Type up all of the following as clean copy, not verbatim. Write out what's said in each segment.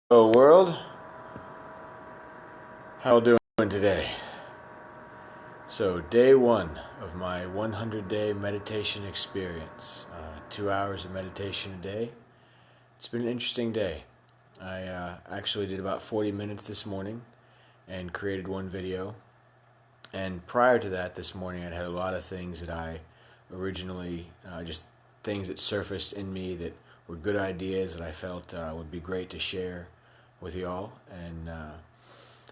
Hello world, how you doing today? So day one of my 100-day meditation experience. 2 hours of meditation a day. It's been an interesting day. I actually did about 40 minutes this morning and created one video. And prior to that, this morning, I'd had a lot of things that I originally, just things that surfaced in me that were good ideas that I felt would be great to share with y'all. And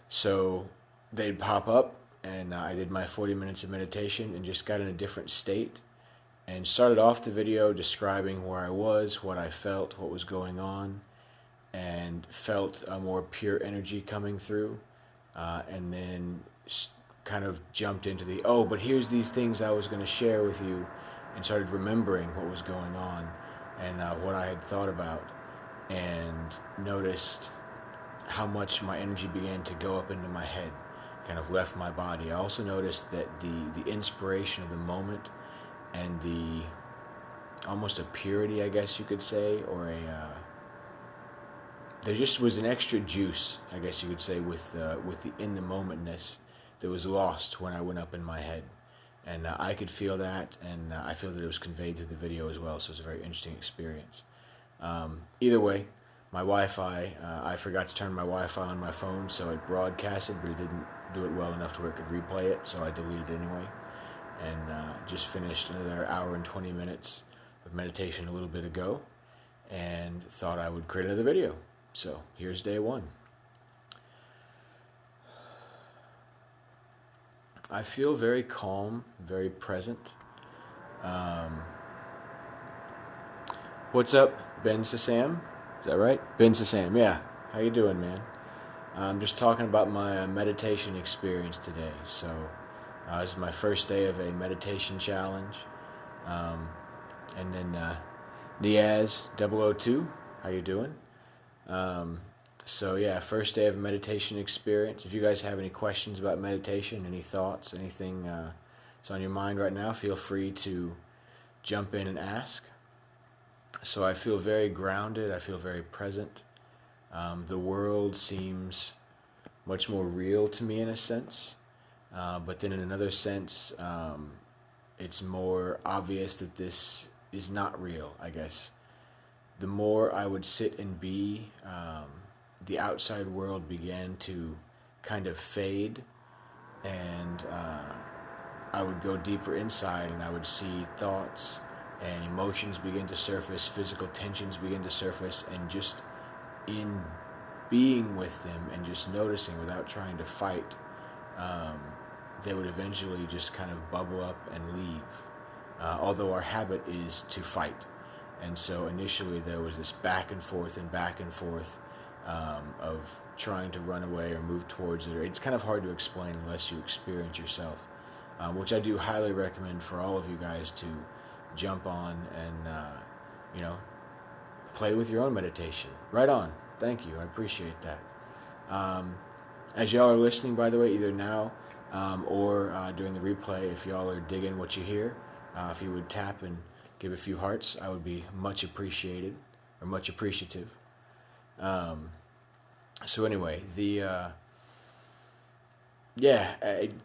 so they'd pop up, and I did my 40 minutes of meditation and just got in a different state and started off the video describing where I was, what I felt, what was going on, and felt a more pure energy coming through. And then kind of jumped into but here's these things I was going to share with you, and started remembering what was going on and what I had thought about, and noticed how much my energy began to go up into my head, kind of left my body. I also noticed that the inspiration of the moment and the almost a purity, I guess you could say, or there just was an extra juice, I guess you could say, with the in the momentness that was lost when I went up in my head. And I could feel that, and I feel that it was conveyed through the video as well, so it's a very interesting experience. Either way, my Wi-Fi, I forgot to turn my Wi-Fi on my phone, so it broadcasted, but it didn't do it well enough to where it could replay it, so I deleted it anyway. And just finished another hour and 20 minutes of meditation a little bit ago, and thought I would create another video. So here's day one. I feel very calm, very present. What's up, Ben Sassam? Is that right? Ben Sassam, yeah. How you doing, man? I'm just talking about my meditation experience today. So this is my first day of a meditation challenge. And then Diaz 002, how you doing? So yeah, first day of a meditation experience. If you guys have any questions about meditation, any thoughts, anything that's on your mind right now, feel free to jump in and ask. So I feel very grounded. I feel very present. The world seems much more real to me in a sense, but then in another sense, it's more obvious that this is not real, I guess. The more I would sit and be, the outside world began to kind of fade, and I would go deeper inside, and I would see thoughts and emotions begin to surface, physical tensions begin to surface, and just in being with them and just noticing without trying to fight, they would eventually just kind of bubble up and leave. Although our habit is to fight. And so initially there was this back and forth of trying to run away or move towards it. It's kind of hard to explain unless you experience yourself, which I do highly recommend for all of you guys to jump on and, play with your own meditation. Right on. Thank you. I appreciate that. As y'all are listening, by the way, either now or during the replay, if y'all are digging what you hear, if you would tap and give a few hearts, I would be much appreciated or much appreciative. So anyway,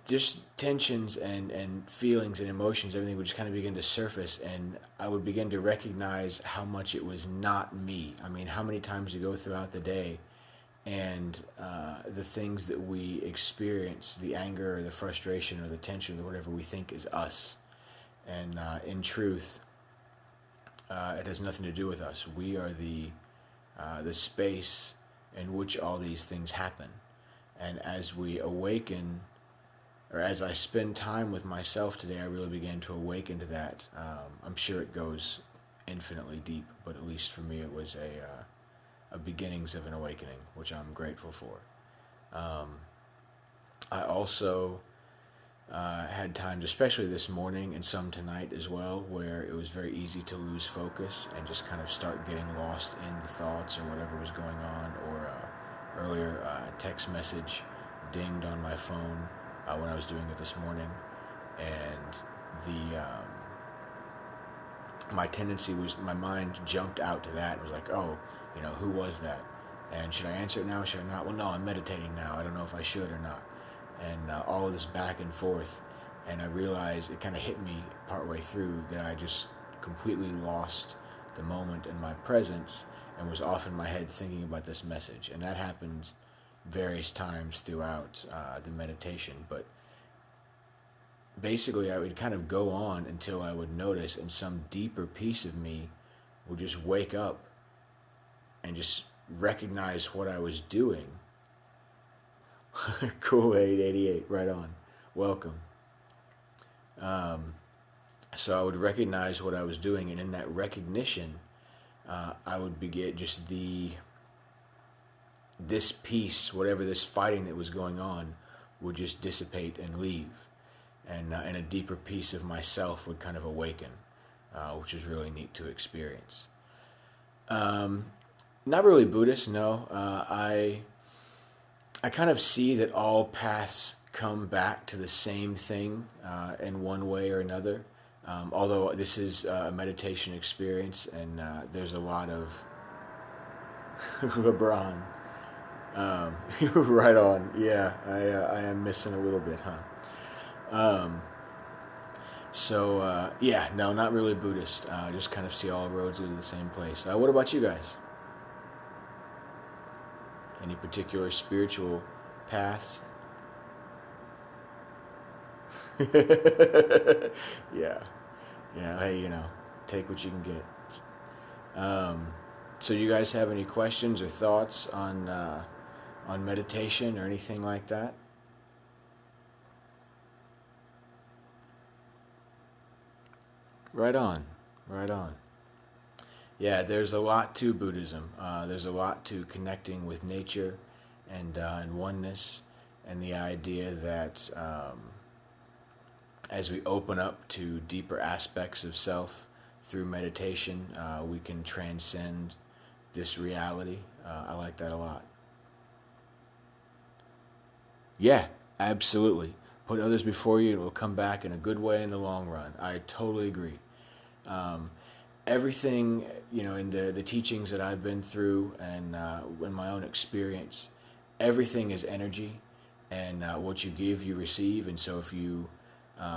just tensions and feelings and emotions, everything would just kind of begin to surface, and I would begin to recognize how much it was not me. I mean, how many times you go throughout the day and the things that we experience, the anger or the frustration or the tension or whatever we think is us. And in truth, it has nothing to do with us. We are the space in which all these things happen. And as we awaken, or as I spend time with myself today, I really began to awaken to that. I'm sure it goes infinitely deep, but at least for me, it was a beginnings of an awakening, which I'm grateful for. I also had times, especially this morning and some tonight as well, where it was very easy to lose focus and just kind of start getting lost in the thoughts or whatever was going on. Or earlier, a text message dinged on my phone when I was doing it this morning, and my tendency was, my mind jumped out to that and was like, oh, who was that? And should I answer it now? Should I not? Well, no, I'm meditating now. I don't know if I should or not. And all of this back and forth. And I realized it kind of hit me partway through that I just completely lost the moment and my presence and was off in my head thinking about this message. And that happened various times throughout the meditation. But basically, I would kind of go on until I would notice, and some deeper piece of me would just wake up and just recognize what I was doing. Cool, 888, right on. Welcome. So I would recognize what I was doing, and in that recognition, I would begin just this piece, whatever this fighting that was going on, would just dissipate and leave, and a deeper piece of myself would kind of awaken, which is really neat to experience. Not really Buddhist, no. I kind of see that all paths come back to the same thing in one way or another. Although this is a meditation experience, and there's a lot of LeBron. Right on. Yeah, I am missing a little bit, huh? Yeah, no, not really Buddhist. I just kind of see all roads lead to the same place. What about you guys? Any particular spiritual paths? Yeah. Hey, take what you can get. So, you guys have any questions or thoughts on meditation or anything like that? Right on. Yeah, there's a lot to Buddhism. There's a lot to connecting with nature and oneness, and the idea that as we open up to deeper aspects of self through meditation, we can transcend this reality. I like that a lot. Yeah, absolutely. Put others before you, it will come back in a good way in the long run. I totally agree. Everything, in the teachings that I've been through and in my own experience, everything is energy, and what you give, you receive. And so if you,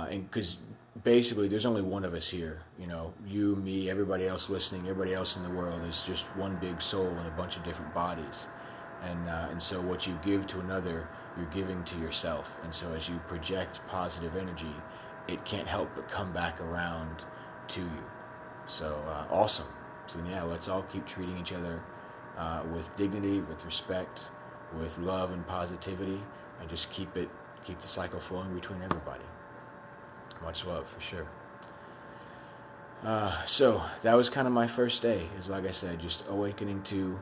because basically there's only one of us here, you, me, everybody else listening, everybody else in the world is just one big soul in a bunch of different bodies. And so what you give to another, you're giving to yourself. And so as you project positive energy, it can't help but come back around to you. So awesome. So yeah, let's all keep treating each other with dignity, with respect, with love and positivity, and just keep the cycle flowing between everybody. Much love, for sure. So that was kind of my first day, is like I said, just awakening to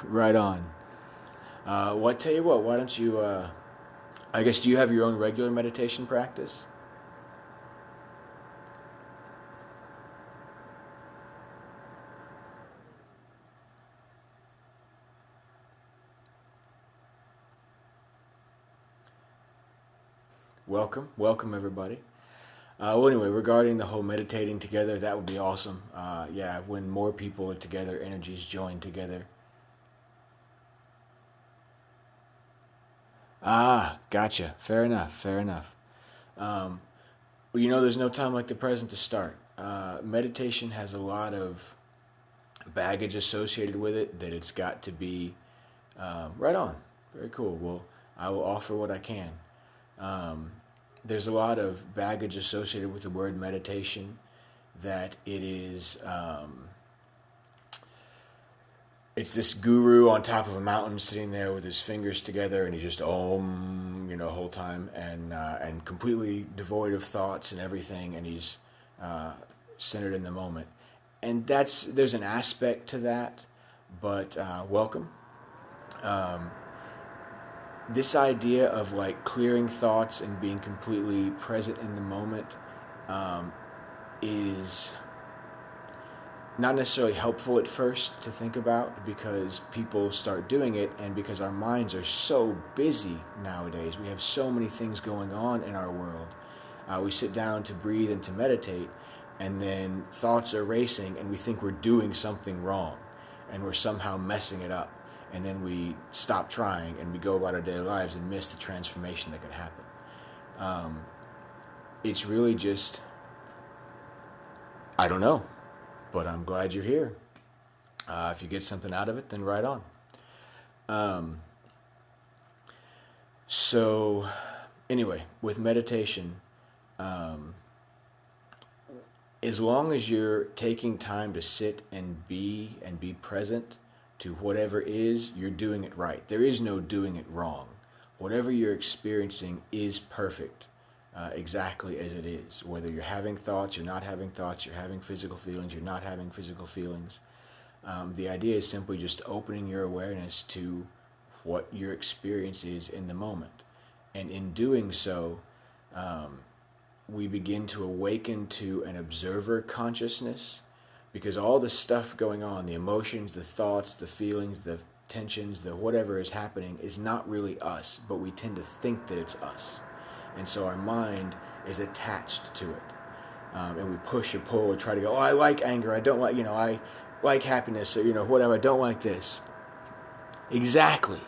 right on. Tell you what, why don't you, I guess, do you have your own regular meditation practice? Welcome everybody. Well, anyway, regarding the whole meditating together, that would be awesome. Yeah, when more people are together, energies join together. Gotcha. Fair enough. Well, there's no time like the present to start. Meditation has a lot of baggage associated with it that it's got to be right on. Very cool. Well, I will offer what I can. There's a lot of baggage associated with the word meditation, that it is, it's this guru on top of a mountain sitting there with his fingers together, and he just whole time, and completely devoid of thoughts and everything, and he's centered in the moment. And there's an aspect to that, but welcome. This idea of like clearing thoughts and being completely present in the moment is not necessarily helpful at first to think about, because people start doing it, and because our minds are so busy nowadays. We have so many things going on in our world. We sit down to breathe and to meditate, and then thoughts are racing, and we think we're doing something wrong. and we're somehow messing it up. And then we stop trying and we go about our daily lives and miss the transformation that could happen. It's really just, I don't know, but I'm glad you're here. If you get something out of it, then right on. So anyway, with meditation, as long as you're taking time to sit and be present to whatever is, you're doing it right. There is no doing it wrong. Whatever you're experiencing is perfect, exactly as it is. Whether you're having thoughts, you're not having thoughts, you're having physical feelings, you're not having physical feelings. The idea is simply just opening your awareness to what your experience is in the moment. And in doing so, we begin to awaken to an observer consciousness, because all the stuff going on, the emotions, the thoughts, the feelings, the tensions, the whatever is happening is not really us, but we tend to think that it's us. And so our mind is attached to it. And we push or pull or try to go, oh, I like anger, I don't like, I like happiness, or, whatever, I don't like this. Exactly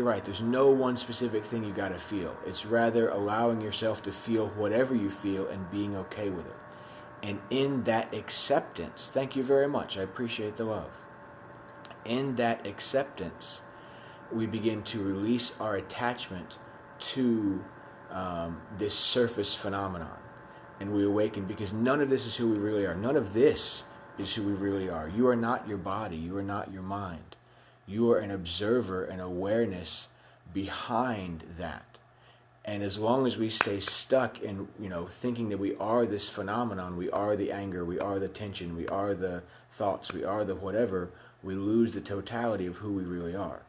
right. There's no one specific thing you got to feel. It's rather allowing yourself to feel whatever you feel and being okay with it. And in that acceptance, thank you very much, I appreciate the love. In that acceptance, we begin to release our attachment to this surface phenomenon. And we awaken, because none of this is who we really are. None of this is who we really are. You are not your body. You are not your mind. You are an observer, an awareness behind that. And as long as we stay stuck in, thinking that we are this phenomenon, we are the anger, we are the tension, we are the thoughts, we are the whatever, we lose the totality of who we really are.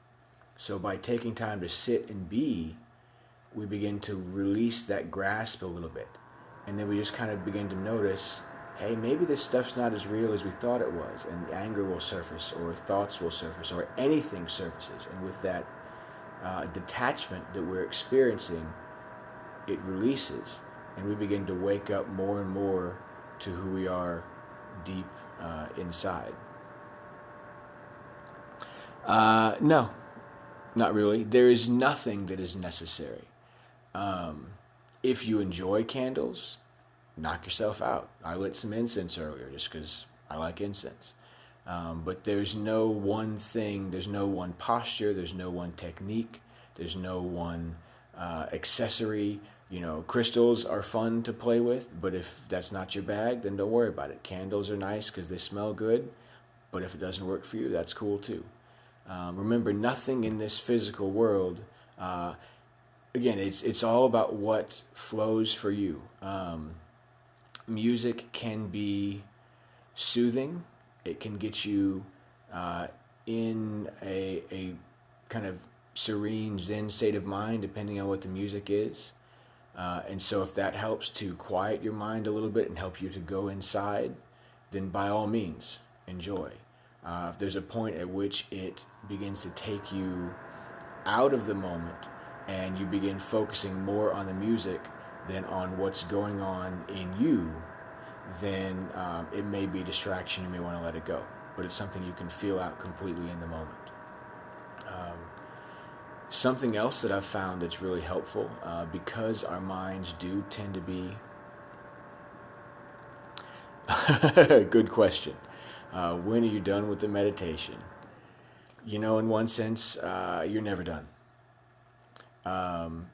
So by taking time to sit and be, we begin to release that grasp a little bit. And then we just kind of begin to notice, hey, maybe this stuff's not as real as we thought it was, and anger will surface, or thoughts will surface, or anything surfaces. And with that detachment that we're experiencing, it releases, and we begin to wake up more and more to who we are deep inside. No, not really. There is nothing that is necessary. If you enjoy candles, knock yourself out. I lit some incense earlier just because I like incense. But there's no one thing, there's no one posture, there's no one technique, there's no one accessory. Crystals are fun to play with, but if that's not your bag, then don't worry about it. Candles are nice because they smell good, but if it doesn't work for you, that's cool too. Remember, nothing in this physical world, again, it's all about what flows for you. Music can be soothing. It can get you in a kind of serene Zen state of mind, depending on what the music is. And so if that helps to quiet your mind a little bit and help you to go inside, then by all means, enjoy. If there's a point at which it begins to take you out of the moment and you begin focusing more on the music than on what's going on in you, then it may be a distraction. You may want to let it go. But it's something you can feel out completely in the moment. Something else that I've found that's really helpful, because our minds do tend to be... Good question. When are you done with the meditation? In one sense, you're never done. You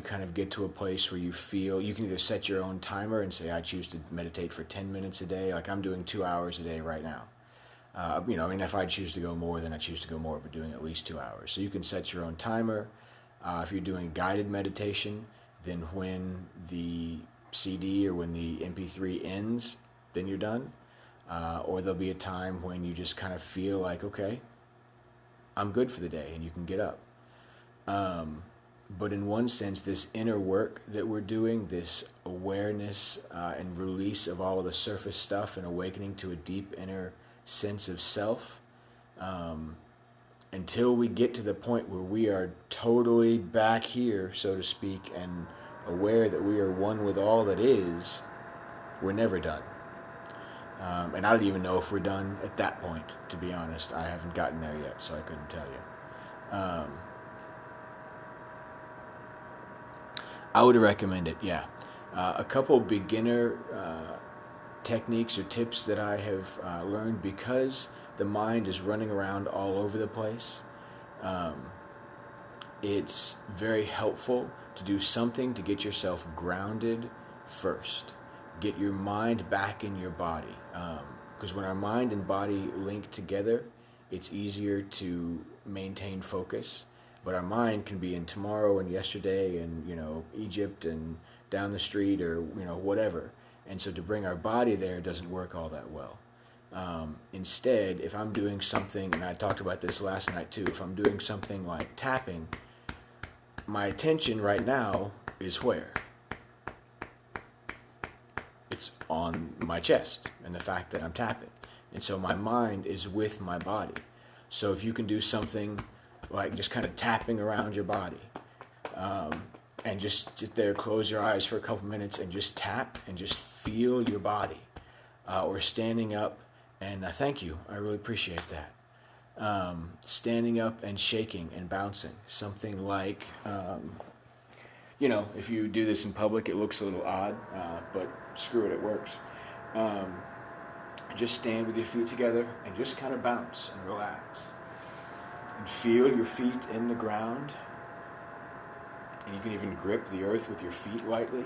kind of get to a place where you feel, you can either set your own timer and say, I choose to meditate for 10 minutes a day, like I'm doing 2 hours a day right now. If I choose to go more, then I choose to go more, but doing at least 2 hours. So you can set your own timer. If you're doing guided meditation, then when the CD or when the MP3 ends, then you're done. Or there'll be a time when you just kind of feel like, okay, I'm good for the day, and you can get up. But in one sense, this inner work that we're doing, this awareness and release of all of the surface stuff and awakening to a deep inner sense of self, until we get to the point where we are totally back here, so to speak, and aware that we are one with all that is, we're never done. And I don't even know if we're done at that point, to be honest. I haven't gotten there yet, so I couldn't tell you. I would recommend it, yeah. A couple beginner techniques or tips that I have learned, because the mind is running around all over the place. It's very helpful to do something to get yourself grounded first. Get your mind back in your body. Because when our mind and body link together, it's easier to maintain focus. But our mind can be in tomorrow and yesterday and, Egypt and down the street or, whatever. And so to bring our body there doesn't work all that well. Instead, if I'm doing something, and I talked about this last night too, if I'm doing something like tapping, my attention right now is where? It's on my chest and the fact that I'm tapping. And so my mind is with my body. So if you can do something like just kind of tapping around your body, and just sit there, close your eyes for a couple minutes and just tap and just feel your body. Or standing up, and thank you, I really appreciate that. Standing up and shaking and bouncing. Something like, if you do this in public, it looks a little odd, but screw it, it works. Just stand with your feet together and just kind of bounce and relax. And feel your feet in the ground. And you can even grip the earth with your feet lightly.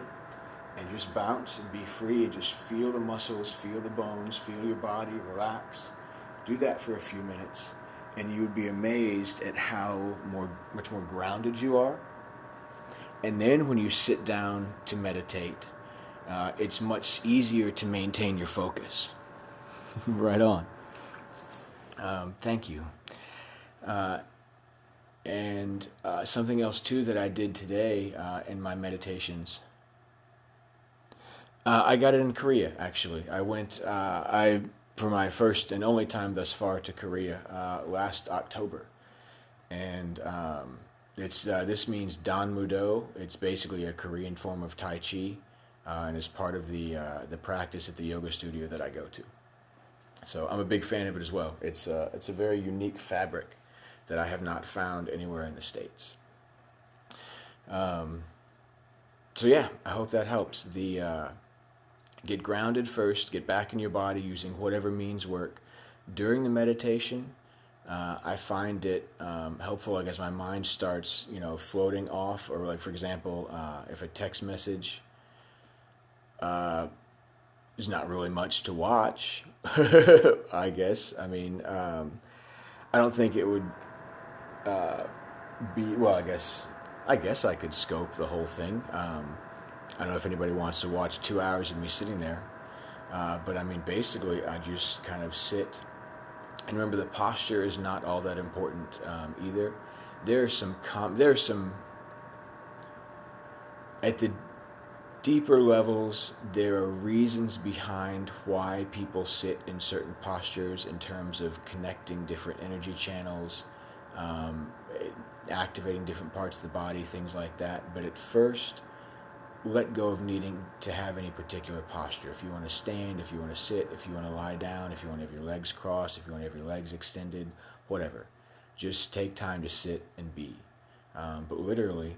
And just bounce and be free and just feel the muscles, feel the bones, feel your body, relax. Do that for a few minutes. And you would be amazed at how much more grounded you are. And then when you sit down to meditate, it's much easier to maintain your focus. Right on. Thank you. And something else too that I did today in my meditations. I got it in Korea, actually. I went for my first and only time thus far to Korea last October. And this means Danmudo. It's basically a Korean form of Tai Chi, and is part of the practice at the yoga studio that I go to. So I'm a big fan of it as well. It's a very unique fabric that I have not found anywhere in the States. So yeah, I hope that helps. Get grounded first, get back in your body using whatever means work. During the meditation, I find it helpful, like as my mind starts, floating off, or like, for example, if a text message is not really much to watch, I guess. I mean, I don't think it would be, well, I guess I could scope the whole thing. I don't know if anybody wants to watch 2 hours of me sitting there, but I mean, basically, I just kind of sit. And remember, the posture is not all that important either. There's some at the deeper levels, there are reasons behind why people sit in certain postures in terms of connecting different energy channels, activating different parts of the body, things like that. But at first, let go of needing to have any particular posture. If you want to stand, if you want to sit, if you want to lie down, if you want to have your legs crossed, if you want to have your legs extended, whatever. Just take time to sit and be. But literally,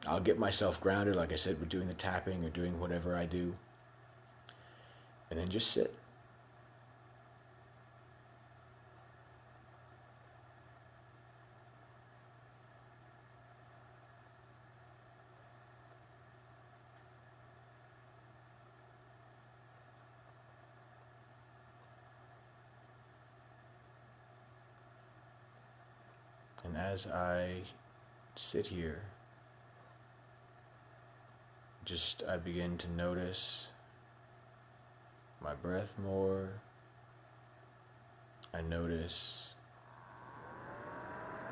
I'll get myself grounded, like I said, with doing the tapping or doing whatever I do, and then just sit. And as I sit here, I begin to notice my breath more. I notice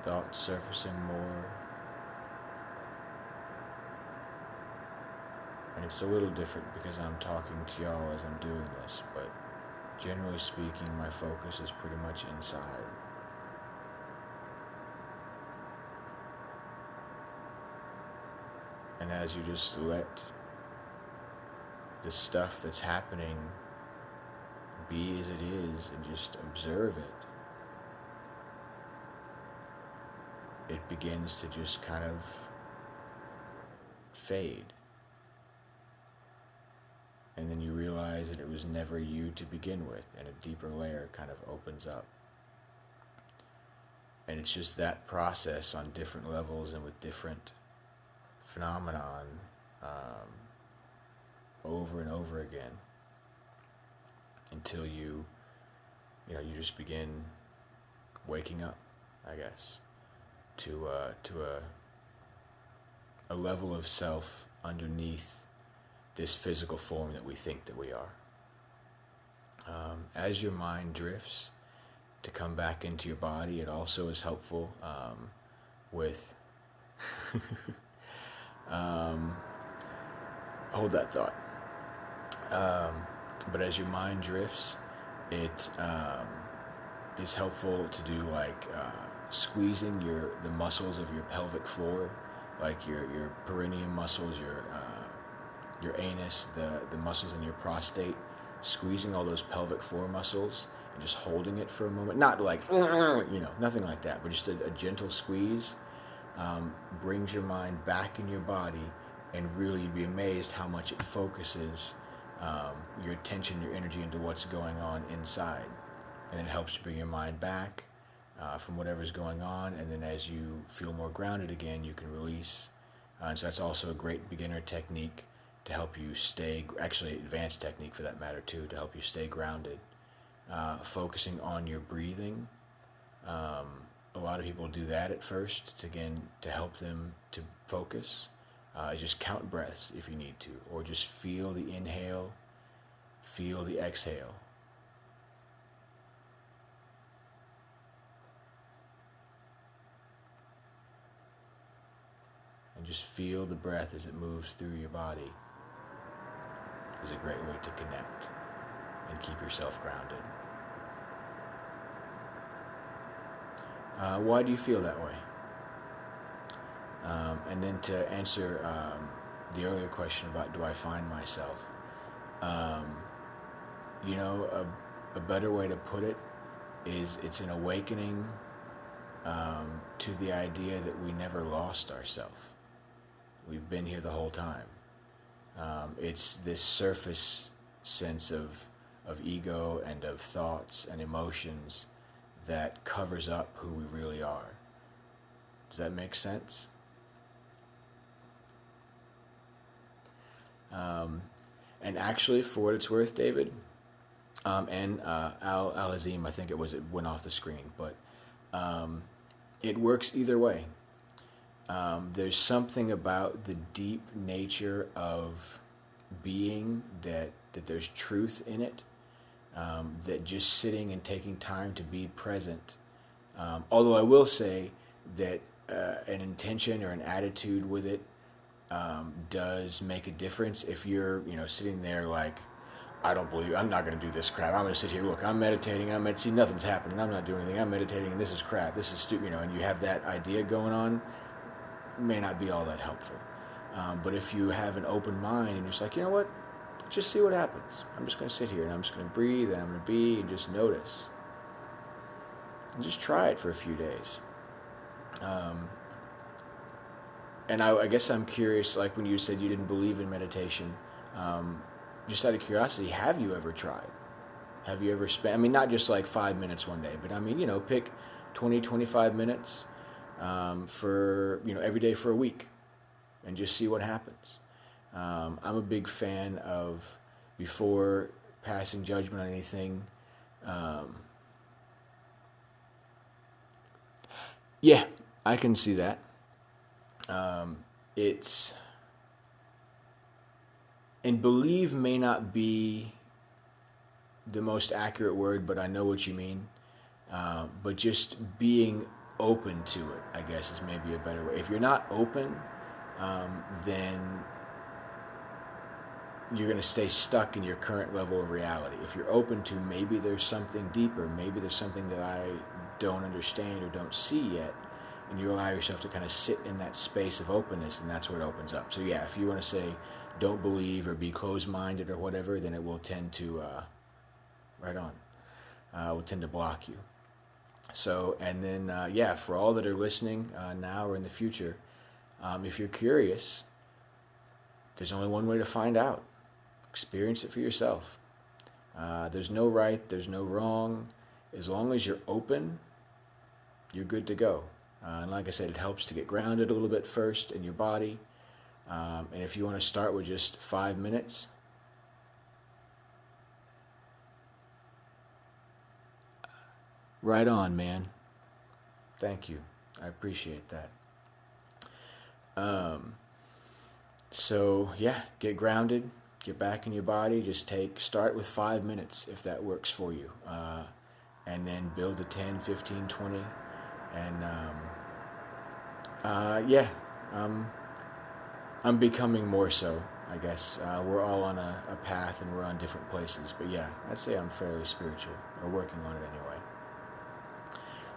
thoughts surfacing more. And it's a little different because I'm talking to y'all as I'm doing this, but generally speaking, my focus is pretty much inside. And as you just let the stuff that's happening be as it is and just observe it, it begins to just kind of fade. And then you realize that it was never you to begin with, and a deeper layer kind of opens up. And it's just that process on different levels and with different phenomenon over and over again until you just begin waking up, I guess, to a level of self underneath this physical form that we think that we are. As your mind drifts to come back into your body, it also is helpful with hold that thought. But as your mind drifts, it is helpful to do like squeezing the muscles of your pelvic floor, like your perineum muscles, your anus, the muscles in your prostate, squeezing all those pelvic floor muscles and just holding it for a moment. Not like, nothing like that, but just a gentle squeeze brings your mind back in your body, and really you'd be amazed how much it focuses your attention, your energy into what's going on inside. And it helps to bring your mind back from whatever's going on, and then as you feel more grounded again, you can release. And so that's also a great beginner technique to help you stay, actually advanced technique for that matter too, to help you stay grounded. Focusing on your breathing. A lot of people do that at first to help them to focus. Just count breaths if you need to, or just feel the inhale, feel the exhale. And just feel the breath as it moves through your body. Is a great way to connect and keep yourself grounded. Why do you feel that way? And then to answer the earlier question about do I find myself, a better way to put it is it's an awakening to the idea that we never lost ourselves. We've been here the whole time. It's this surface sense of ego and of thoughts and emotions that covers up who we really are. Does that make sense? And actually, for what it's worth, David, and Al-Azim, I think it went off the screen, but it works either way. There's something about the deep nature of being that there's truth in it, that just sitting and taking time to be present. Although I will say that an intention or an attitude with it does make a difference. If you're, sitting there like, I don't believe, I'm not going to do this crap. I'm going to sit here, look, I'm meditating, see, nothing's happening, I'm not doing anything, I'm meditating, and this is crap, this is stupid, and you have that idea going on, may not be all that helpful. But if you have an open mind and you're just like, you know what, just see what happens. I'm just going to sit here and I'm just going to breathe and I'm going to be and just notice. And just try it for a few days. And I guess I'm curious, like when you said you didn't believe in meditation, just out of curiosity, have you ever tried? Have you ever spent, not just like 5 minutes one day, but pick 20, 25 minutes for, every day for a week and just see what happens. I'm a big fan of, before passing judgment on anything, yeah, I can see that. And believe may not be the most accurate word, but I know what you mean. But just being open to it, I guess, is maybe a better way. If you're not open, then you're going to stay stuck in your current level of reality. If you're open to maybe there's something deeper, maybe there's something that I don't understand or don't see yet, and you allow yourself to kind of sit in that space of openness, and that's where it opens up. So yeah, if you want to say don't believe or be closed-minded or whatever, then it will tend to Right on. Will tend to block you. So, and then, for all that are listening now or in the future, if you're curious, there's only one way to find out. Experience it for yourself. There's no right, there's no wrong. As long as you're open, you're good to go. And like I said, it helps to get grounded a little bit first in your body. And if you want to start with just 5 minutes, right on, man. Thank you. I appreciate that. So yeah, get grounded, get back in your body. Just start with 5 minutes if that works for you. And then build to 10, 15, 20. And I'm becoming more so, I guess. We're all on a path and we're on different places. But yeah, I'd say I'm fairly spiritual, or working on it anyway.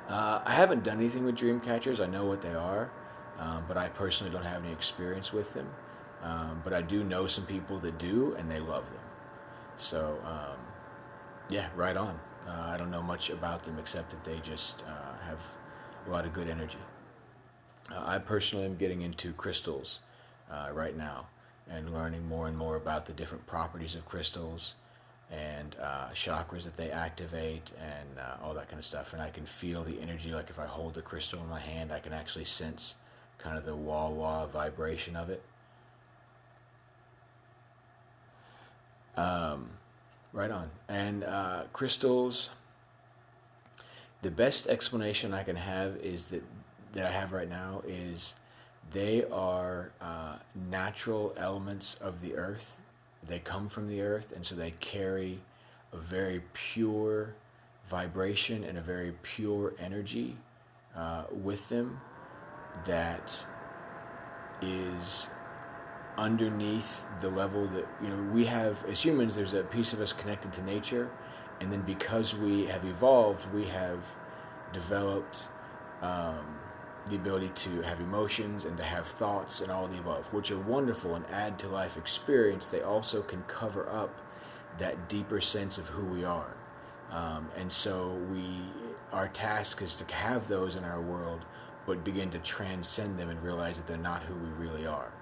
I haven't done anything with dream catchers. I know what they are, but I personally don't have any experience with them. But I do know some people that do, and they love them. So, right on. I don't know much about them except that they just have a lot of good energy. I personally am getting into crystals right now and learning more and more about the different properties of crystals and chakras that they activate and all that kind of stuff. And I can feel the energy, like if I hold the crystal in my hand, I can actually sense kind of the wah-wah vibration of it. Right on. And crystals, the best explanation I can have is that I have right now is they are natural elements of the earth. They come from the earth, and so they carry a very pure vibration and a very pure energy with them that is underneath the level that we have as humans. There's a piece of us connected to nature, and then because we have evolved, we have developed the ability to have emotions and to have thoughts and all the above, which are wonderful and add to life experience. They also can cover up that deeper sense of who we are, and so our task is to have those in our world, but begin to transcend them and realize that they're not who we really are.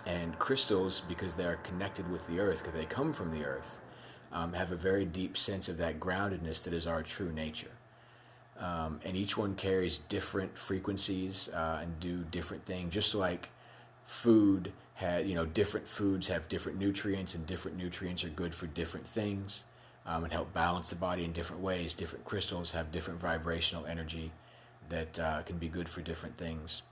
And crystals, because they are connected with the earth, because they come from the earth, have a very deep sense of that groundedness that is our true nature. And each one carries different frequencies and do different things. Just like food different foods have different nutrients, and different nutrients are good for different things and help balance the body in different ways. Different crystals have different vibrational energy that can be good for different things.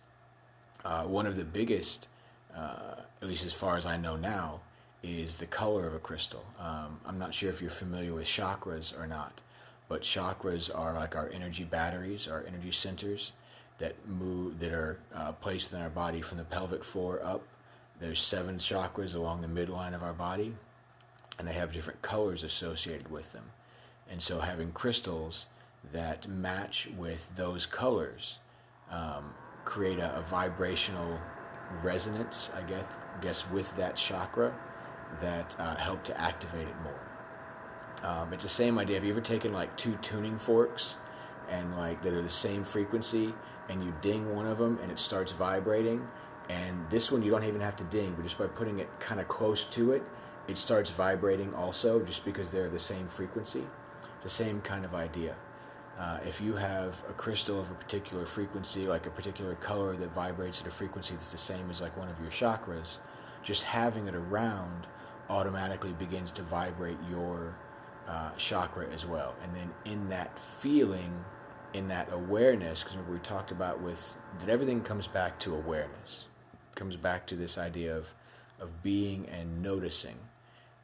One of the biggest, at least as far as I know now, is the color of a crystal. I'm not sure if you're familiar with chakras or not, but chakras are like our energy batteries, our energy centers that are placed within our body from the pelvic floor up. There's 7 chakras along the midline of our body, and they have different colors associated with them. And so having crystals that match with those colors create a vibrational resonance, I guess, with that chakra that help to activate it more. It's the same idea. Have you ever taken like 2 tuning forks and like they're the same frequency, and you ding one of them and it starts vibrating, and this one you don't even have to ding, but just by putting it kind of close to it, it starts vibrating also, just because they're the same frequency. It's the same kind of idea. If you have a crystal of a particular frequency, like a particular color that vibrates at a frequency that's the same as like one of your chakras, just having it around automatically begins to vibrate your chakra as well. And then in that feeling, in that awareness, because remember we talked about that everything comes back to awareness. It comes back to this idea of being and noticing.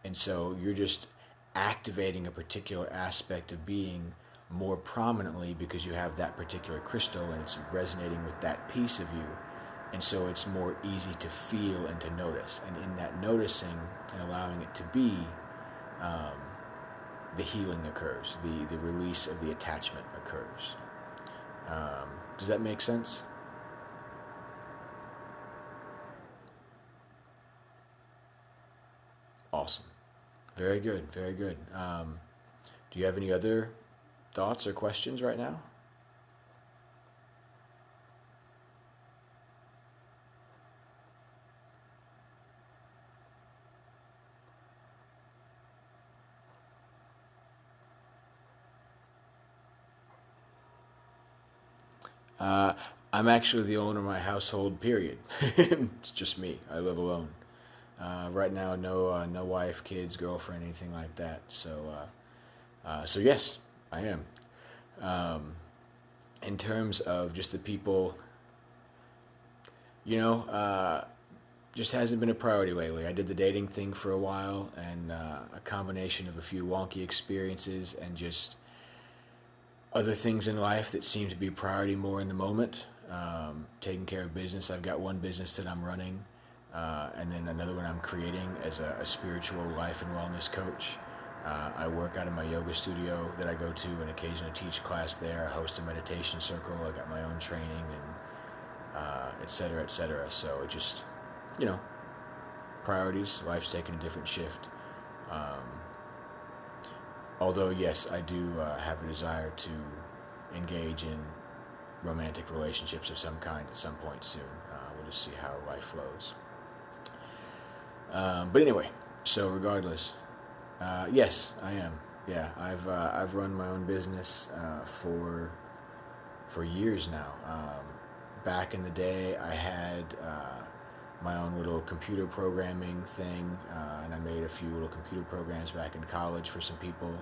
And so you're just activating a particular aspect of being more prominently because you have that particular crystal and it's resonating with that piece of you. And so it's more easy to feel and to notice. And in that noticing and allowing it to be, the healing occurs. The release of the attachment occurs. Does that make sense? Awesome. Very good, very good. Do you have any other thoughts or questions right now? Uh, I'm actually the owner of my household, period. It's just me. I live alone. Right now, no wife, kids, girlfriend, anything like that. So yes, I am. Um, in terms of just the people, you know, just hasn't been a priority lately. I did the dating thing for a while, and a combination of a few wonky experiences and just other things in life that seem to be priority more in the moment. Taking care of business. I've got one business that I'm running, and then another one I'm creating as a spiritual life and wellness coach. I work out of my yoga studio that I go to and occasionally teach class there. I host a meditation circle. I got my own training and et cetera, et cetera. So it just, you know, priorities. Life's taking a different shift. Although, yes, I do have a desire to engage in romantic relationships of some kind at some point soon. We'll just see how life flows. But anyway, so regardless, yes, I am. Yeah, I've run my own business for years now. Back in the day, I had my own little computer programming thing, and I made a few little computer programs back in college for some people.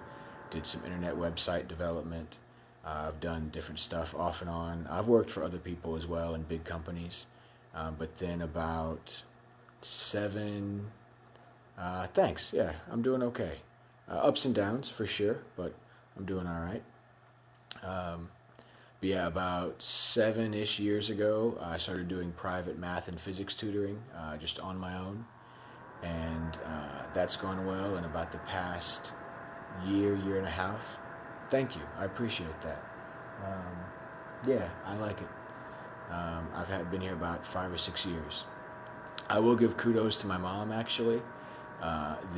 Did some internet website development. I've done different stuff off and on. I've worked for other people as well in big companies, but then about 7. Thanks. Yeah, I'm doing okay. Ups and downs for sure, but I'm doing all right. But yeah, about 7-ish years ago, I started doing private math and physics tutoring just on my own, and that's gone well. In about the past year and a half, thank you, I appreciate that. Yeah, I like it. I've been here about 5 or 6 years. I will give kudos to my mom, actually.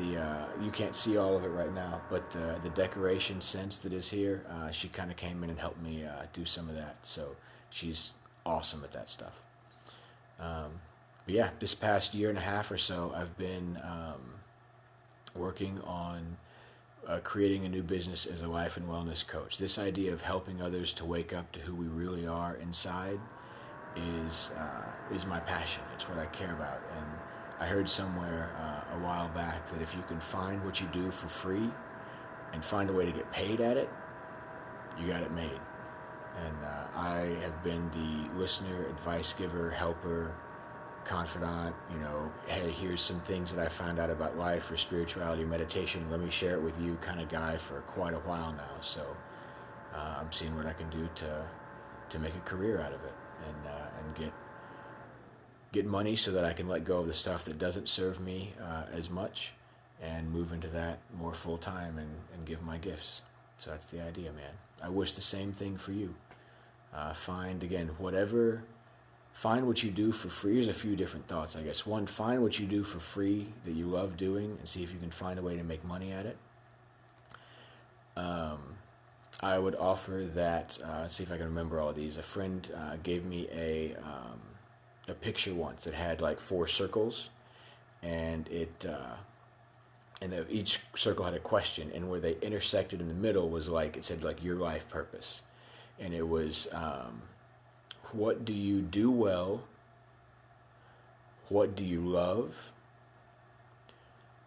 You can't see all of it right now, but the decoration sense that is here, she kind of came in and helped me do some of that. So she's awesome at that stuff. But yeah, this past year and a half or so, I've been working on creating a new business as a life and wellness coach. This idea of helping others to wake up to who we really are inside is my passion. It's what I care about. And I heard somewhere a while back that if you can find what you do for free and find a way to get paid at it, you got it made. And I have been the listener, advice giver, helper, confidant, hey, here's some things that I found out about life or spirituality, meditation, let me share it with you kind of guy for quite a while now. So I'm seeing what I can do to make a career out of it and get money so that I can let go of the stuff that doesn't serve me as much and move into that more full time and give my gifts. So that's the idea, man. I wish the same thing for you. Find what you do for free. Here's a few different thoughts, I guess. One, find what you do for free that you love doing and see if you can find a way to make money at it. I would offer that, let's see if I can remember all of these. A friend gave me a picture once that had like 4 circles, and each circle had a question, and where they intersected in the middle was it said your life purpose. And it was, what do you do well? What do you love?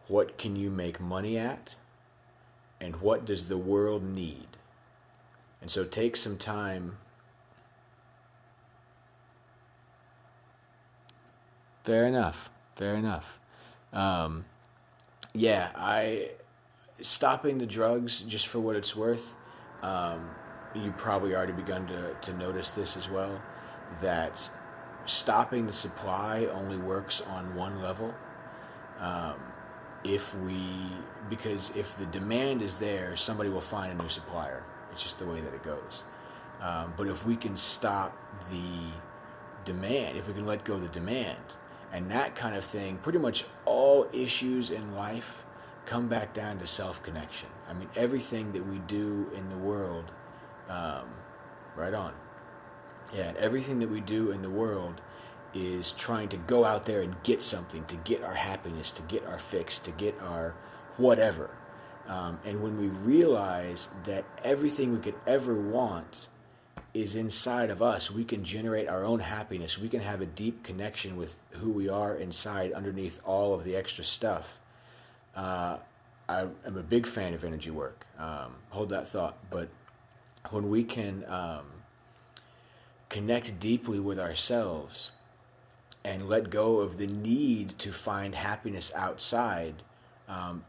What can you make money at? And what does the world need? And so take some time. Fair enough. Stopping the drugs, just for what it's worth, you probably already begun to notice this as well, that stopping the supply only works on one level. Because if the demand is there, somebody will find a new supplier. It's just the way that it goes. But if we can stop the demand, if we can let go of the demand, and that kind of thing, pretty much all issues in life come back down to self-connection. I mean, everything that we do in the world, right on. Yeah, and everything that we do in the world is trying to go out there and get something, to get our happiness, to get our fix, to get our whatever. And when we realize that everything we could ever want is inside of us, we can generate our own happiness. We can have a deep connection with who we are inside, underneath all of the extra stuff. I'm a big fan of energy work. Hold that thought. But when we can connect deeply with ourselves and let go of the need to find happiness outside,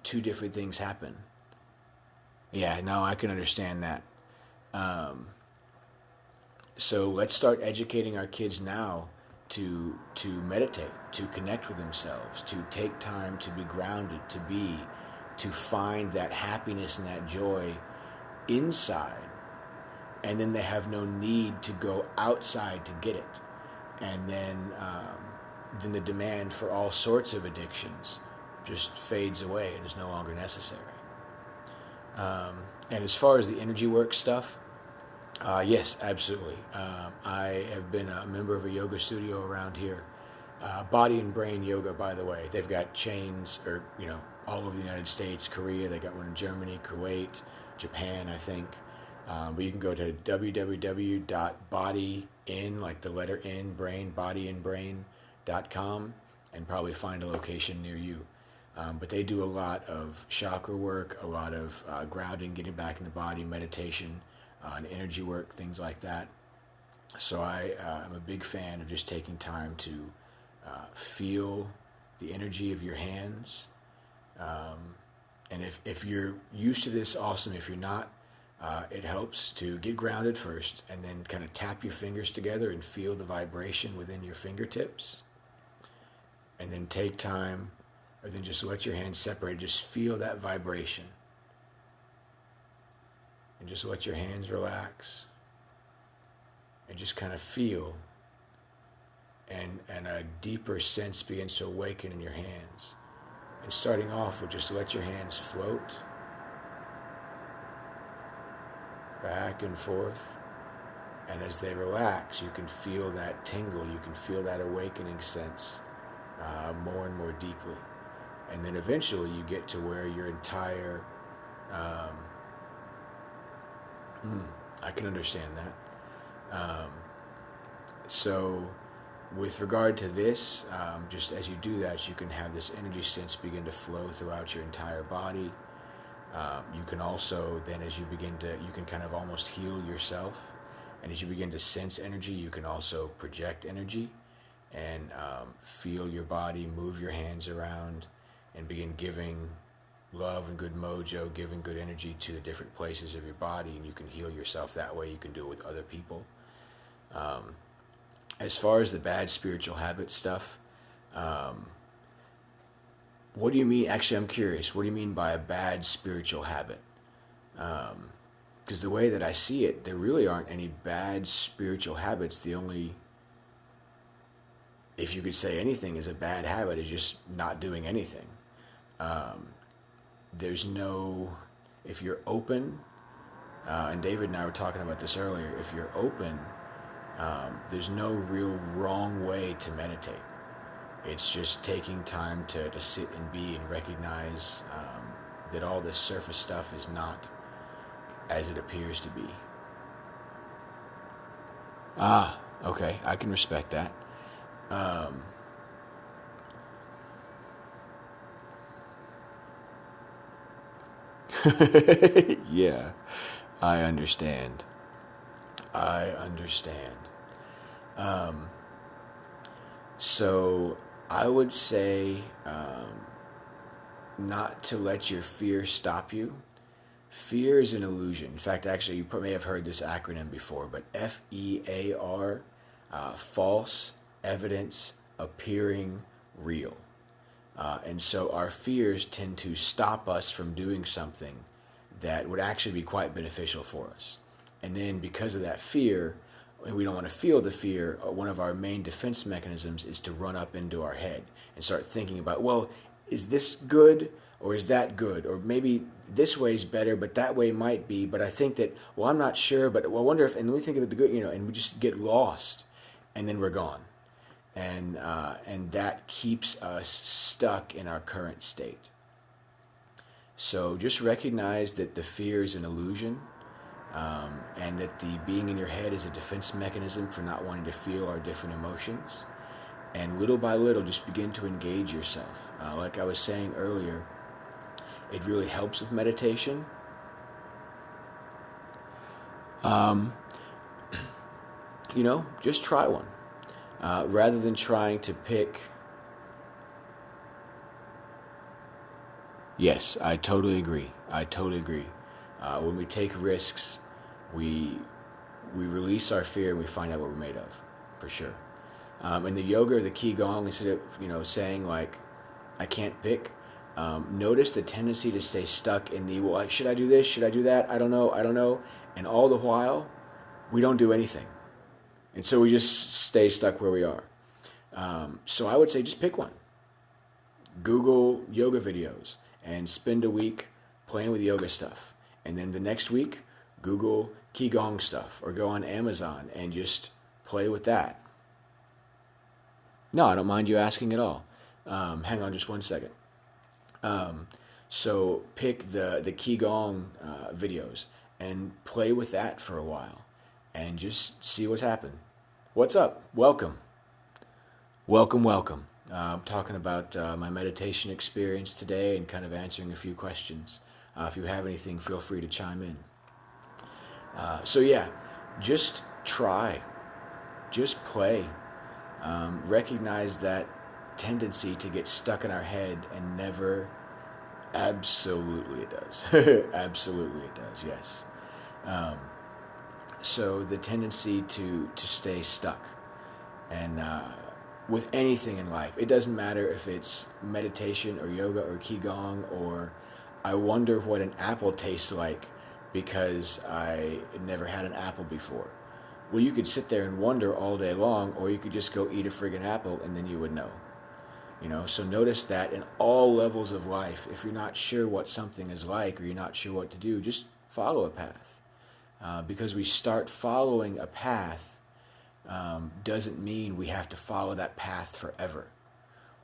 two different things happen. Yeah, no, I can understand that. So let's start educating our kids now to meditate, to connect with themselves, to take time to be grounded, to find that happiness and that joy inside. And then they have no need to go outside to get it. And then the demand for all sorts of addictions just fades away and is no longer necessary. And as far as the energy work stuff, yes, absolutely. I have been a member of a yoga studio around here. Body and Brain Yoga, by the way. They've got chains, all over the United States, Korea. They got one in Germany, Kuwait, Japan, I think. But you can go to www.bodyin, like the letter N, brain, bodyandbrain.com, and probably find a location near you. But they do a lot of chakra work, a lot of grounding, getting back in the body, meditation, and energy work, things like that. So I'm a big fan of just taking time to feel the energy of your hands. And if you're used to this, awesome. If you're not, it helps to get grounded first and then kind of tap your fingers together and feel the vibration within your fingertips. And then take time, or then just let your hands separate. Just feel that vibration. And just let your hands relax. And just kind of feel. And a deeper sense begins to awaken in your hands. And starting off with just let your hands float. Back and forth. And as they relax, you can feel that tingle. You can feel that awakening sense more and more deeply. And then eventually you get to where your entire... I can understand that. So with regard to this, just as you do that, you can have this energy sense begin to flow throughout your entire body. You can also, then as you begin to, you can kind of almost heal yourself. And as you begin to sense energy, you can also project energy and feel your body, move your hands around, and begin giving love and good mojo, giving good energy to the different places of your body, and you can heal yourself that way. You can do it with other people. As far as the bad spiritual habit stuff, what do you mean? Actually, I'm curious. What do you mean by a bad spiritual habit? Because the way that I see it, there really aren't any bad spiritual habits. The only, if you could say anything is a bad habit, is just not doing anything. There's no, if you're open, and David and I were talking about this earlier, if you're open, there's no real wrong way to meditate. It's just taking time to sit and be and recognize that all this surface stuff is not as it appears to be. Okay, I can respect that. Yeah, I understand. So I would say not to let your fear stop you. Fear is an illusion. In fact, actually, you may have heard this acronym before, but FEAR, false evidence appearing real. And so our fears tend to stop us from doing something that would actually be quite beneficial for us. And then because of that fear, and we don't want to feel the fear, one of our main defense mechanisms is to run up into our head and start thinking about, well, is this good or is that good? Or maybe this way is better, but that way might be. But I think that, well, I'm not sure, but well, I wonder if, and we think of the good, and we just get lost, and then we're gone. And that keeps us stuck in our current state. So just recognize that the fear is an illusion, and that the being in your head is a defense mechanism for not wanting to feel our different emotions. And little by little, just begin to engage yourself. Like I was saying earlier, it really helps with meditation. Just try one. Rather than trying to pick. Yes, I totally agree. When we take risks, we release our fear and we find out what we're made of, for sure. In the yoga or the qigong, instead of saying like, I can't pick, notice the tendency to stay stuck in the, well, should I do this? Should I do that? I don't know. And all the while, we don't do anything. And so we just stay stuck where we are. So I would say just pick one. Google yoga videos and spend a week playing with yoga stuff. And then the next week, Google qigong stuff or go on Amazon and just play with that. No, I don't mind you asking at all. Hang on just one second. So pick the qigong videos and play with that for a while and just see what's happened. What's up? Welcome. I'm talking about my meditation experience today and kind of answering a few questions. If you have anything, feel free to chime in. Just try. Just play. Recognize that tendency to get stuck in our head and never. Absolutely it does. Absolutely it does, yes. So the tendency to stay stuck. And with anything in life, it doesn't matter if it's meditation or yoga or qigong or I wonder what an apple tastes like because I never had an apple before. Well, you could sit there and wonder all day long, or you could just go eat a friggin' apple and then you would know. So notice that in all levels of life, if you're not sure what something is like or you're not sure what to do, just follow a path. Because we start following a path doesn't mean we have to follow that path forever.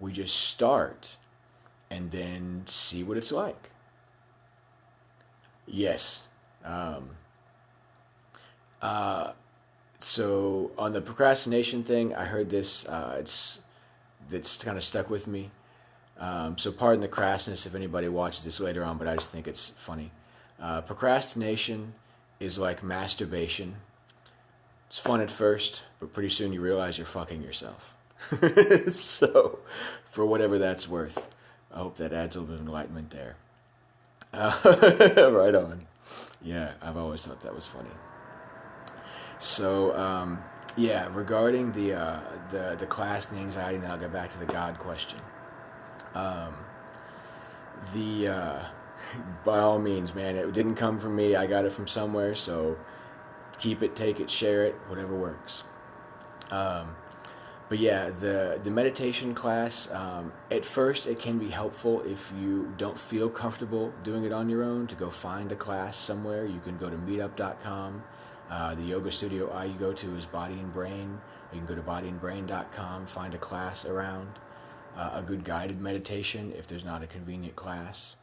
We just start and then see what it's like. Yes. So on the procrastination thing, I heard this. That's kind of stuck with me. So pardon the crassness if anybody watches this later on, but I just think it's funny. Procrastination is like masturbation. It's fun at first, but pretty soon you realize you're fucking yourself. So, for whatever that's worth, I hope that adds a little bit of enlightenment there. Right on. Yeah, I've always thought that was funny. So, regarding the class and the anxiety, and then I'll get back to the God question. By all means, man, it didn't come from me. I got it from somewhere, so keep it, take it, share it, whatever works. The meditation class, at first it can be helpful if you don't feel comfortable doing it on your own to go find a class somewhere. You can go to meetup.com. The yoga studio I go to is Body and Brain. You can go to bodyandbrain.com, find a class around. A good guided meditation if there's not a convenient class.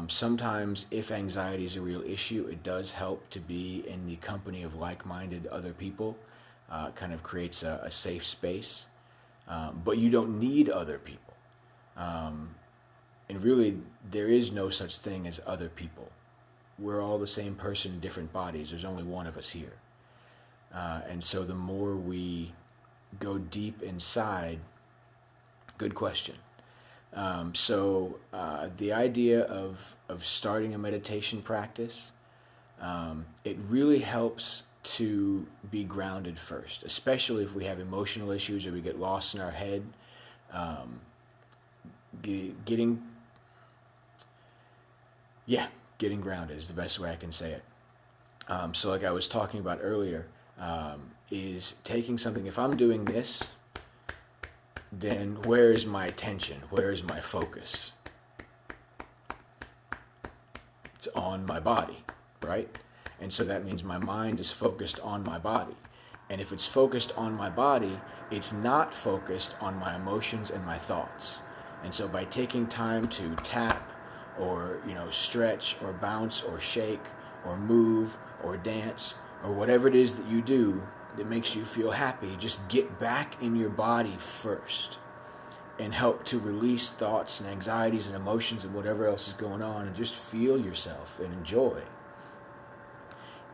Sometimes if anxiety is a real issue, it does help to be in the company of like-minded other people. It kind of creates a safe space. But you don't need other people. And really, there is no such thing as other people. We're all the same person in different bodies. There's only one of us here. And so the more we go deep inside, good question. The idea of starting a meditation practice, it really helps to be grounded first, especially if we have emotional issues or we get lost in our head. Getting grounded is the best way I can say it. So like I was talking about earlier, is taking something, if I'm doing this, then where is my attention? Where is my focus? It's on my body, right? And so that means my mind is focused on my body. And if it's focused on my body, it's not focused on my emotions and my thoughts. And so by taking time to tap or, stretch or bounce or shake or move or dance or whatever it is that you do that makes you feel happy, just get back in your body first and help to release thoughts and anxieties and emotions and whatever else is going on, and just feel yourself and enjoy.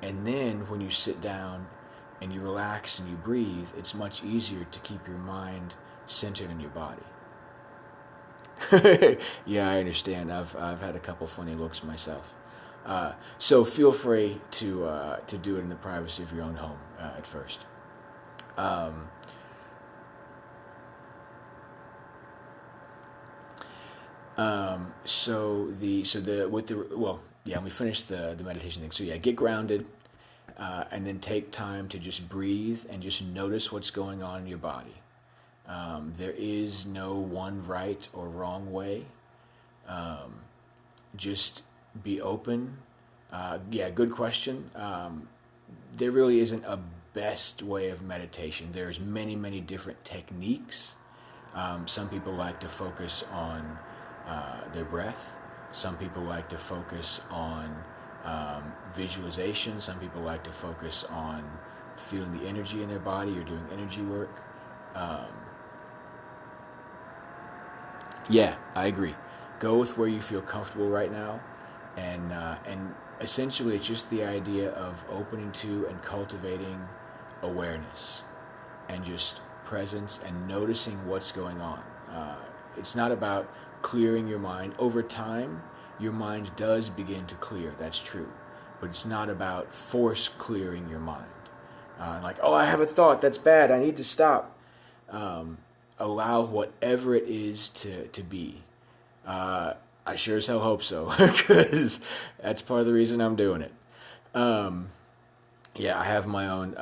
And then when you sit down and you relax and you breathe, it's much easier to keep your mind centered in your body. Yeah, I understand. I've had a couple funny looks myself. So feel free to do it in the privacy of your own home at first. Let me finish the meditation thing. So yeah, get grounded, and then take time to just breathe and just notice what's going on in your body. There is no one right or wrong way. Just be open. Good question. There really isn't a best way of meditation. There's many, many different techniques. Some people like to focus on their breath. Some people like to focus on visualization. Some people like to focus on feeling the energy in their body or doing energy work. I agree. Go with where you feel comfortable right now, and essentially it's just the idea of opening to and cultivating awareness and just presence and noticing what's going on. It's not about clearing your mind. Over time, your mind does begin to clear, that's true, but it's not about force clearing your mind. I have a thought, that's bad, I need to stop. Allow whatever it is to be. I sure as hell hope so, because that's part of the reason I'm doing it. I have my own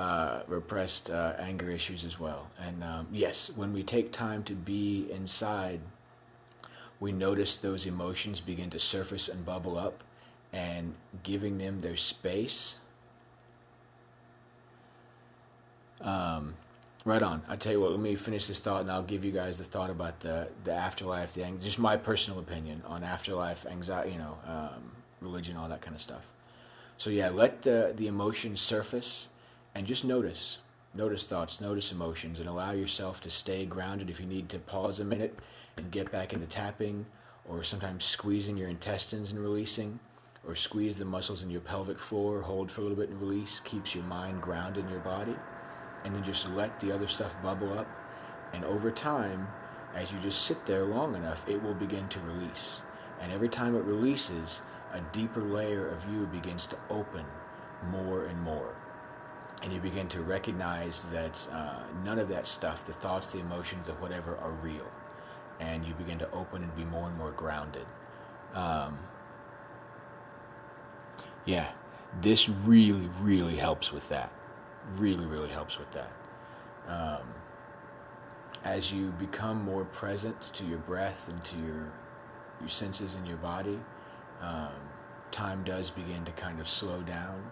repressed anger issues as well. And yes, when we take time to be inside, we notice those emotions begin to surface and bubble up, and giving them their space. Right on. I tell you what, let me finish this thought and I'll give you guys the thought about the afterlife, just my personal opinion on afterlife, anxiety, religion, all that kind of stuff. So yeah, let the emotions surface and just notice. Notice thoughts, notice emotions, and allow yourself to stay grounded. If you need to pause a minute and get back into tapping, or sometimes squeezing your intestines and releasing, or squeeze the muscles in your pelvic floor, hold for a little bit and release, keeps your mind grounded in your body. And then just let the other stuff bubble up. And over time, as you just sit there long enough, it will begin to release. And every time it releases, a deeper layer of you begins to open more and more. And you begin to recognize that none of that stuff, the thoughts, the emotions, or whatever, are real. And you begin to open and be more and more grounded. This really, really helps with that. Really, really helps with that. As you become more present to your breath and to your senses in your body, time does begin to kind of slow down.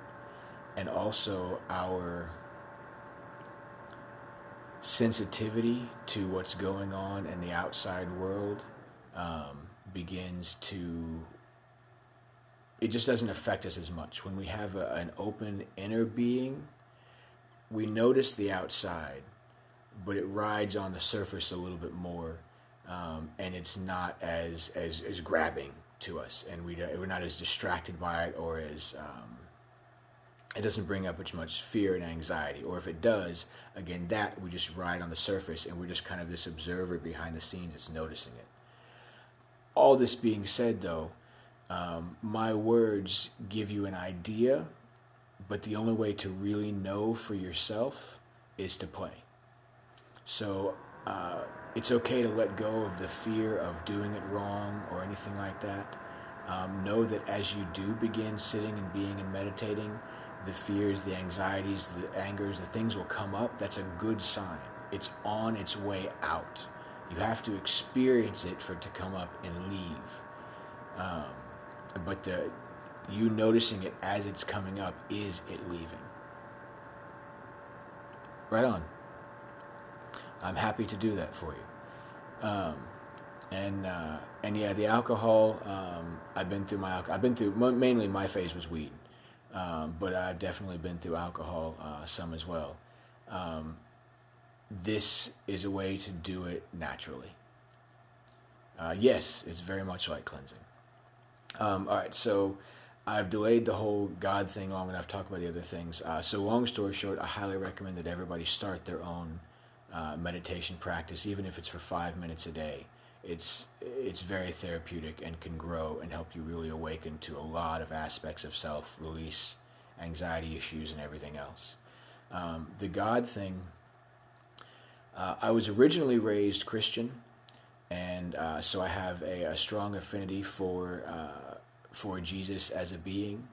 And also our sensitivity to what's going on in the outside world begins to... It just doesn't affect us as much. When we have an open inner being, we notice the outside, but it rides on the surface a little bit more, and it's not as grabbing to us, and we're not as distracted by it, or as it doesn't bring up as much fear and anxiety. Or if it does, again, that we just ride on the surface, and we're just kind of this observer behind the scenes that's noticing it. All this being said, though, my words give you an idea, but the only way to really know for yourself is to play. So it's okay to let go of the fear of doing it wrong or anything like that. Know that as you do begin sitting and being and meditating, the fears, the anxieties, the angers, the things will come up. That's a good sign. It's on its way out. You have to experience it for it to come up and leave. But you noticing it as it's coming up is it leaving. Right on. I'm happy to do that for you. And yeah, the alcohol. I've been through mainly my phase was weed, but I've definitely been through alcohol some as well. This is a way to do it naturally. Yes, it's very much like cleansing. All right, so I've delayed the whole God thing long enough to talk about the other things. So long story short, I highly recommend that everybody start their own meditation practice, even if it's for 5 minutes a day. It's very therapeutic and can grow and help you really awaken to a lot of aspects of self, release anxiety issues and everything else. The God thing, I was originally raised Christian, and so I have a strong affinity for Jesus as a being.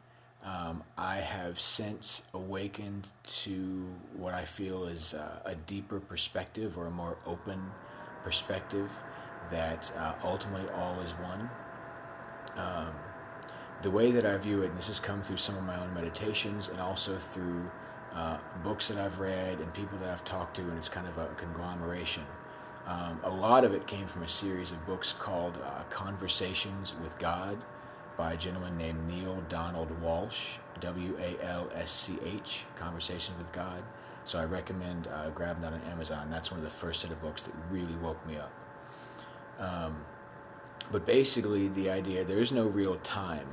I have since awakened to what I feel is a deeper perspective, or a more open perspective, that ultimately all is one. The way that I view it, and this has come through some of my own meditations and also through books that I've read and people that I've talked to, and it's kind of a conglomeration. A lot of it came from a series of books called Conversations with God by a gentleman named Neil Donald Walsh, Walsch, Conversations with God. So I recommend grabbing that on Amazon. That's one of the first set of books that really woke me up. But basically the idea, there is no real time.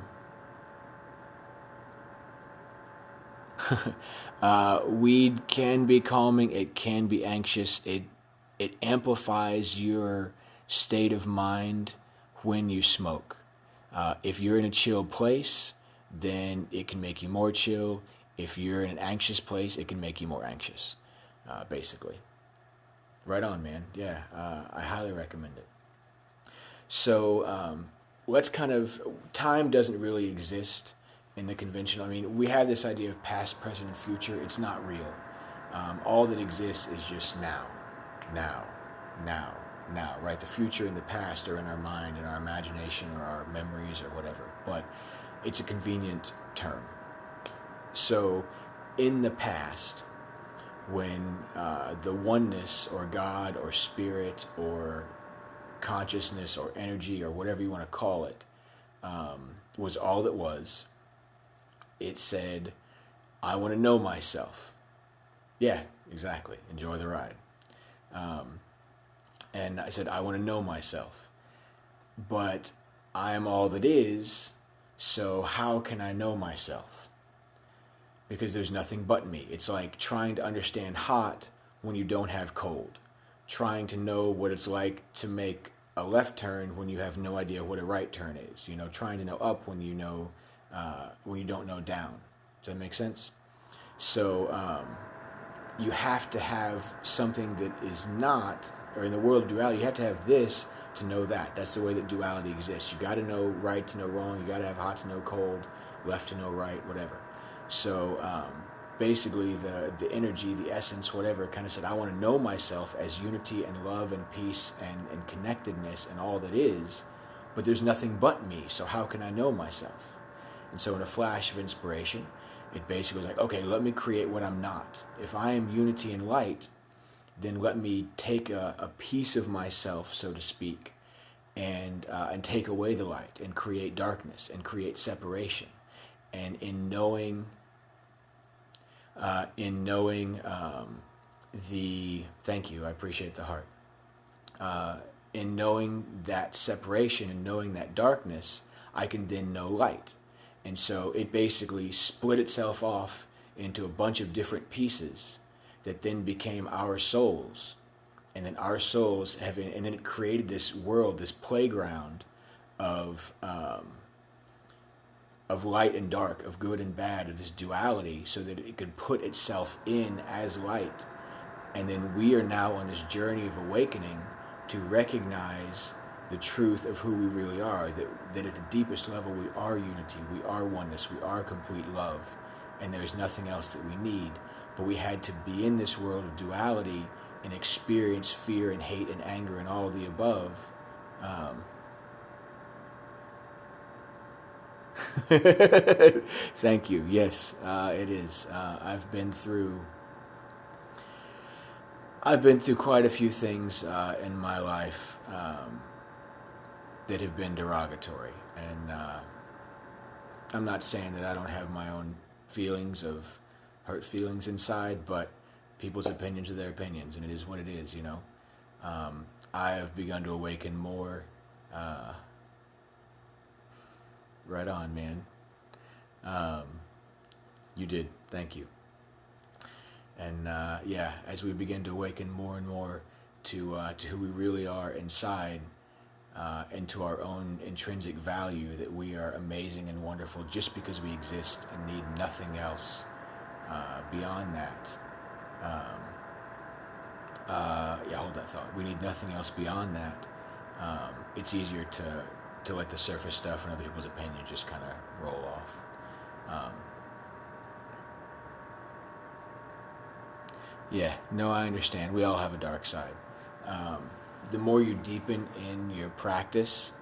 Weed can be calming, it can be anxious, it amplifies your state of mind when you smoke. If you're in a chill place, then it can make you more chill. If you're in an anxious place, it can make you more anxious, basically. Right on, man. Yeah, I highly recommend it. So let's time doesn't really exist in the conventional. I mean, we have this idea of past, present, and future. It's not real. All that exists is just now, right? The future and the past are in our mind, in our imagination, or our memories, or whatever. But it's a convenient term. So in the past, when the oneness, or God, or spirit, or consciousness, or energy, or whatever you want to call it, was all that was, it said, I want to know myself. Yeah, exactly. Enjoy the ride. And I said, I want to know myself. But I am all that is, so how can I know myself? Because there's nothing but me. It's like trying to understand hot when you don't have cold. Trying to know what it's like to make a left turn when you have no idea what a right turn is. You know, trying to know up when you don't know down. Does that make sense? So you have to have something that is not, or in the world of duality, you have to have this to know that. That's the way that duality exists. You got to know right to know wrong. You got to have hot to know cold, left to know right, whatever. So basically the energy, the essence, whatever, kind of said, I want to know myself as unity and love and peace and connectedness and all that is, but there's nothing but me, so how can I know myself? And so in a flash of inspiration, it basically was like, okay, let me create what I'm not. If I am unity and light, then let me take a piece of myself, so to speak, and take away the light and create darkness and create separation. And in knowing thank you, I appreciate the heart. In knowing that separation and knowing that darkness, I can then know light. And so it basically split itself off into a bunch of different pieces that then became our souls. And then our souls and then it created this world, this playground of light and dark, of good and bad, of this duality, so that it could put itself in as light. And then we are now on this journey of awakening to recognize the truth of who we really are, that at the deepest level we are unity, we are oneness, we are complete love, and there's nothing else that we need. But we had to be in this world of duality and experience fear and hate and anger and all of the above. Thank you. Yes, it is. I've been through quite a few things in my life that have been derogatory, and I'm not saying that I don't have my own feelings of hurt feelings inside, but people's opinions are their opinions, and it is what it is, you know. I have begun to awaken more. Right on, man. You did. Thank you. And yeah, as we begin to awaken more and more to who we really are inside, and to our own intrinsic value, that we are amazing and wonderful just because we exist and need nothing else beyond that. Yeah, hold that thought. We need nothing else beyond that. It's easier to let the surface stuff and other people's opinions just kind of roll off. Yeah, no, I understand. We all have a dark side. The more you deepen in your practice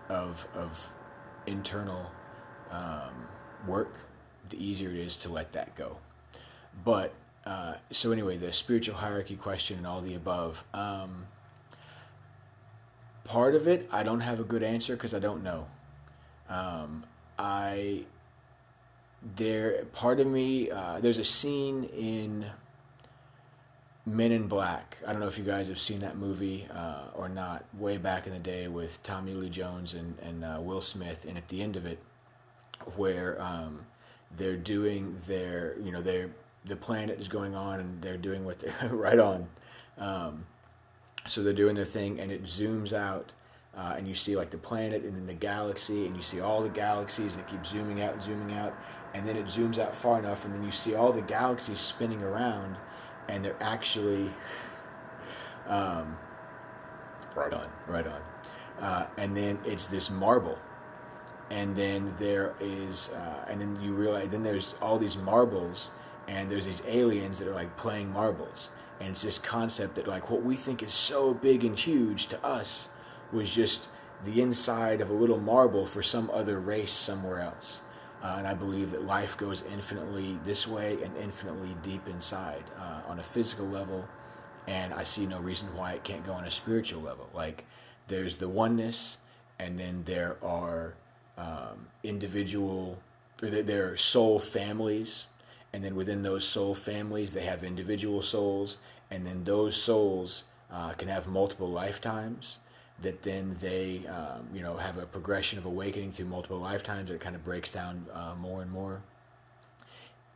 of internal work, the easier it is to let that go. But so anyway, the spiritual hierarchy question and all the above. Part of it, I don't have a good answer because I don't know. Part of me, there's a scene in Men in Black. I don't know if you guys have seen that movie or not, way back in the day with Tommy Lee Jones and Will Smith, and at the end of it, where they're doing the planet is going on and they're doing what they're right on. So they're doing their thing, and it zooms out, and you see like the planet and then the galaxy, and you see all the galaxies, and it keeps zooming out, and then it zooms out far enough, and then you see all the galaxies spinning around, and they're actually right on. And then it's this marble, and then there is, and then you realize, then there's all these marbles, and there's these aliens that are like playing marbles. And it's this concept that like what we think is so big and huge to us was just the inside of a little marble for some other race somewhere else. And I believe that life goes infinitely this way and infinitely deep inside on a physical level. And I see no reason why it can't go on a spiritual level. Like there's the oneness, and then there are there are soul families. And then within those soul families, they have individual souls, and then those souls can have multiple lifetimes. That then they, have a progression of awakening through multiple lifetimes. It kind of breaks down more and more.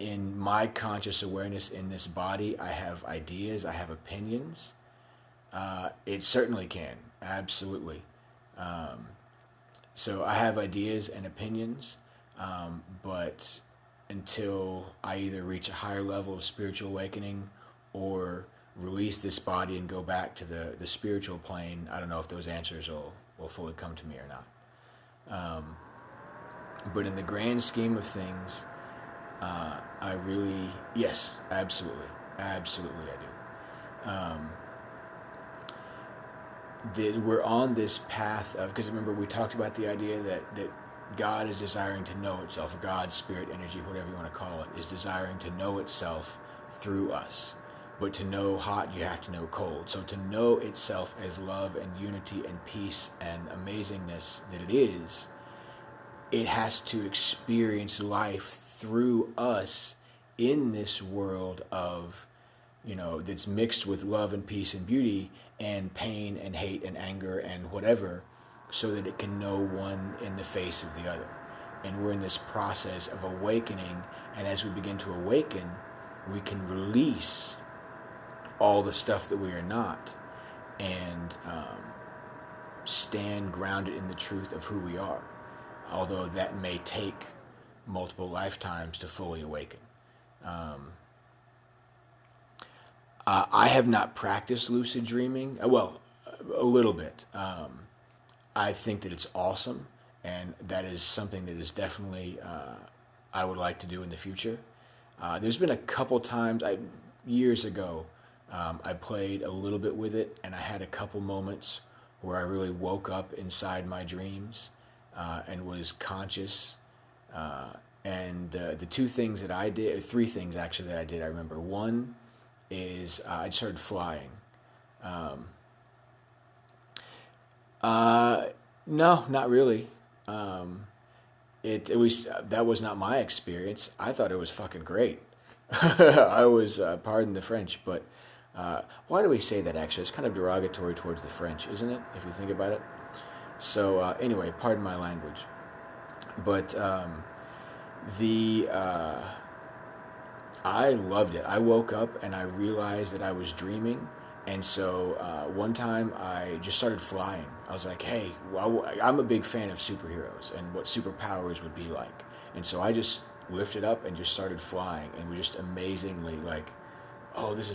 In my conscious awareness in this body, I have ideas, I have opinions. It certainly can, absolutely. So I have ideas and opinions, but until I either reach a higher level of spiritual awakening or release this body and go back to the spiritual plane, I don't know if those answers will fully come to me or not. But in the grand scheme of things, I really, yes, absolutely I do. We're on this path of, because remember we talked about the idea that God is desiring to know itself, God, spirit, energy, whatever you want to call it, is desiring to know itself through us. But to know hot, you have to know cold. So to know itself as love and unity and peace and amazingness that it is, it has to experience life through us in this world of, that's mixed with love and peace and beauty and pain and hate and anger and whatever, so that it can know one in the face of the other. And we're in this process of awakening, and as we begin to awaken, we can release all the stuff that we are not, and stand grounded in the truth of who we are, although that may take multiple lifetimes to fully awaken. I have not practiced lucid dreaming. Well, a little bit. I think that it's awesome, and that is something that is definitely I would like to do in the future. There's been a couple times, years ago, I played a little bit with it, and I had a couple moments where I really woke up inside my dreams and was conscious. And the two things that I did, or three things actually that I did, I remember. One is I started flying. Um, no, not really. Um, it was that was not my experience. I thought it was fucking great. I was, pardon the French, but why do we say that actually? It's kind of derogatory towards the French, isn't it? If you think about it. So anyway, pardon my language. But the I loved it. I woke up and I realized that I was dreaming. And so one time I just started flying. I was like, hey, well, I'm a big fan of superheroes and what superpowers would be like. And so I just lifted up and just started flying and was just amazingly like, oh, this is